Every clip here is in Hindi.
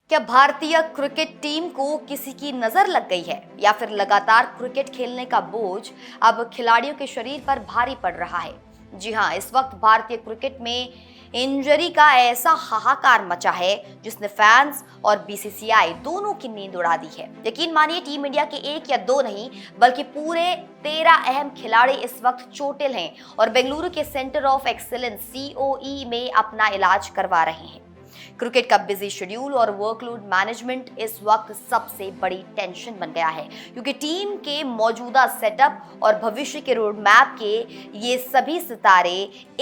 क्या भारतीय क्रिकेट टीम को किसी की नजर लग गई है या फिर लगातार क्रिकेट खेलने का बोझ अब खिलाड़ियों के शरीर पर भारी पड़ रहा है? जी हां, इस वक्त भारतीय क्रिकेट में इंजरी का ऐसा हाहाकार मचा है जिसने फैंस और बीसीसीआई दोनों की नींद उड़ा दी है। यकीन मानिए, टीम इंडिया के एक या दो नहीं बल्कि पूरे 13 अहम खिलाड़ी इस वक्त चोटिल हैं और बेंगलुरु के सेंटर ऑफ एक्सीलेंस सीओई में अपना इलाज करवा रहे हैं। क्रिकेट का बिजी शेड्यूल और वर्कलोड मैनेजमेंट इस वक्त सबसे बड़ी टेंशन बन गया है, क्योंकि टीम के मौजूदा सेटअप और भविष्य के रोड मैप के ये सभी सितारे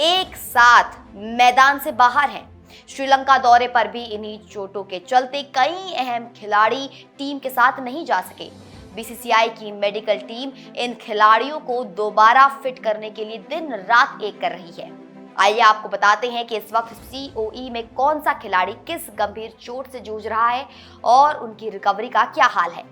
एक साथ मैदान से बाहर हैं। श्रीलंका दौरे पर भी इन्हीं चोटों के चलते कई अहम खिलाड़ी टीम के साथ नहीं जा सके। बीसीसीआई की मेडिकल टीम इन खिलाड़ियों को दोबारा फिट करने के लिए दिन रात एक कर रही है। आइए आपको बताते हैं कि इस वक्त सीओई में कौन सा खिलाड़ी किस गंभीर चोट से जूझ रहा है और उनकी रिकवरी का क्या हाल है।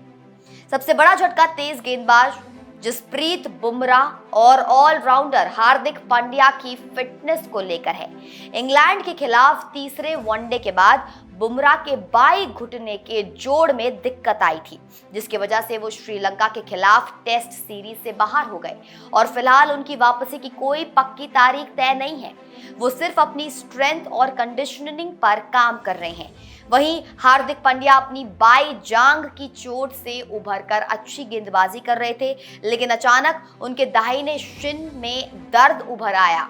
सबसे बड़ा झटका तेज गेंदबाज जसप्रीत बुमराह और ऑलराउंडर हार्दिक पांड्या की फिटनेस को लेकर है। इंग्लैंड के खिलाफ तीसरे वनडे के बाद बुमराह के बाई घुटने के जोड़ में दिक्कत आई थी, जिसकी वजह से वो श्रीलंका के खिलाफ टेस्ट सीरीज से बाहर हो गए और फिलहाल उनकी वापसी की कोई पक्की तारीख तय नहीं है। वो सिर्फ अपनी स्ट्रेंथ और कंडीशनिंग पर काम कर रहे हैं। वहीं हार्दिक पांड्या अपनी बाई जांघ की चोट से उभरकर अच्छी गेंदबाजी कर रहे थे, लेकिन अचानक उनके दाहिने शिन में दर्द उभर आया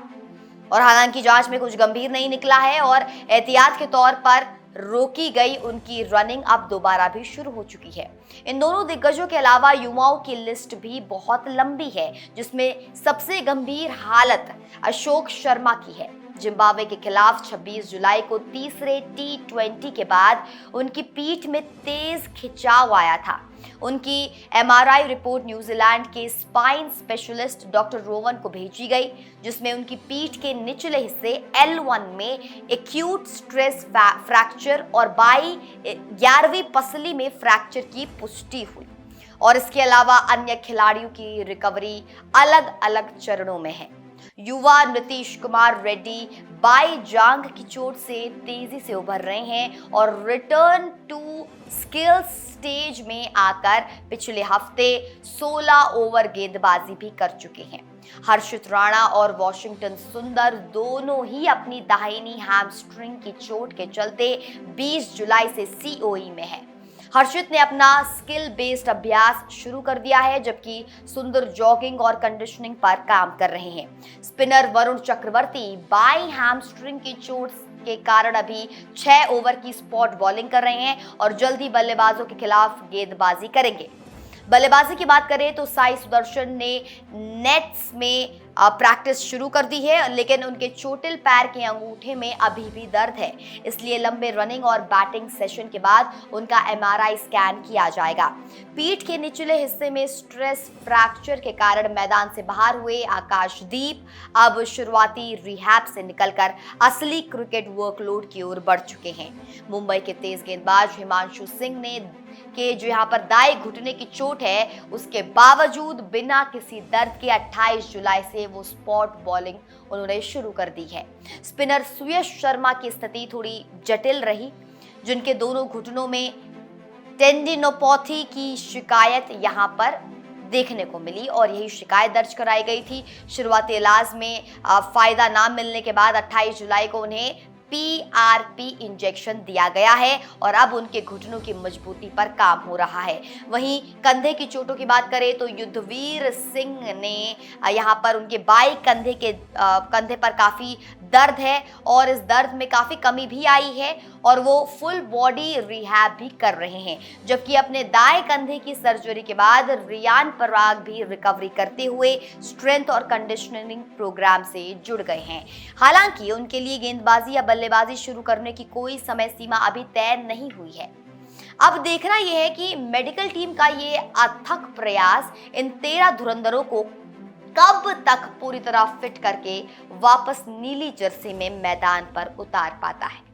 और हालांकि जांच में कुछ गंभीर नहीं निकला है और एहतियात के तौर पर रोकी गई उनकी रनिंग अब दोबारा भी शुरू हो चुकी है। इन दोनों दिग्गजों के अलावा युवाओं की लिस्ट भी बहुत लंबी है, जिसमें सबसे गंभीर हालत अशोक शर्मा की है। जिम्बाब्वे के खिलाफ 26 जुलाई को तीसरे T20 के बाद उनकी पीठ में तेज खिंचाव आया था। उनकी एमआरआई रिपोर्ट न्यूजीलैंड के स्पाइन स्पेशलिस्ट डॉक्टर रोवन को भेजी गई, जिसमें उनकी पीठ के निचले हिस्से L1 में एक्यूट स्ट्रेस फ्रैक्चर और बाई 11वीं पसली में फ्रैक्चर की पुष्टि हुई और इसके अलावा अन्य खिलाड़ियों की रिकवरी अलग अलग चरणों में है। युवा नीतीश कुमार रेड्डी बाई जांघ की चोट से तेजी से उभर रहे हैं और रिटर्न टू स्किल्स स्टेज में आकर पिछले हफ्ते 16 ओवर गेंदबाजी भी कर चुके हैं। हर्षित राणा और वॉशिंगटन सुंदर दोनों ही अपनी दाहिनी हैमस्ट्रिंग की चोट के चलते 20 जुलाई से सीओई में है। हर्षित ने अपना स्किल बेस्ड अभ्यास शुरू कर दिया है, जबकि सुंदर जॉगिंग और कंडीशनिंग पर काम कर रहे हैं। स्पिनर वरुण चक्रवर्ती बाई हैमस्ट्रिंग की चोट के कारण अभी 6 ओवर की स्पॉट बॉलिंग कर रहे हैं और जल्द ही बल्लेबाजों के खिलाफ गेंदबाजी करेंगे। बल्लेबाजी की बात करें तो साई सुदर्शन ने नेट्स में प्रैक्टिस शुरू कर दी है, लेकिन उनके चोटिल पैर के अंगूठे में अभी भी दर्द है, इसलिए लंबे रनिंग और बैटिंग सेशन के बाद उनका एमआरआई स्कैन किया जाएगा। पीठ के निचले हिस्से में स्ट्रेस फ्रैक्चर के कारण मैदान से बाहर हुए आकाशदीप अब शुरुआती रिहैब से निकलकर असली क्रिकेट वर्कलोड की ओर बढ़ चुके हैं। मुंबई के तेज गेंदबाज हिमांशु सिंह ने के जो यहाँ पर दाएं घुटने की चोट है, उसके बावजूद बिना किसी दर्द के 28 जुलाई से वो स्पॉट बॉलिंग उन्होंने शुरू कर दी है। स्पिनर सुयश शर्मा की स्थिति थोड़ी जटिल रही, जिनके दोनों घुटनों में टेंडिनोपैथी की शिकायत यहाँ पर देखने को मिली और यही शिकायत दर्ज कराई गई थी। शुरुआती इलाज में फायदा ना मिलने के बाद 28 जुलाई को उन्हें PRP इंजेक्शन दिया गया है और अब उनके घुटनों की मजबूती पर काम हो रहा है। वहीं कंधे की चोटों की बात करें तो युद्धवीर सिंह ने यहाँ पर उनके बाई कंधे पर काफ़ी दर्द है और इस दर्द में काफ़ी कमी भी आई है और वो फुल बॉडी रिहैब भी कर रहे हैं, जबकि अपने दाएं कंधे की सर्जरी के बाद रियान पराग भी रिकवरी करते हुए स्ट्रेंथ और कंडीशनिंग प्रोग्राम से जुड़ गए हैं। हालांकि उनके लिए गेंदबाजी या बल्लेबाजी शुरू करने की कोई समय सीमा अभी तय नहीं हुई है। अब देखना यह है कि मेडिकल टीम का ये अथक प्रयास इन 13 धुरंधरों को कब तक पूरी तरह फिट करके वापस नीली जर्सी में मैदान पर उतार पाता है।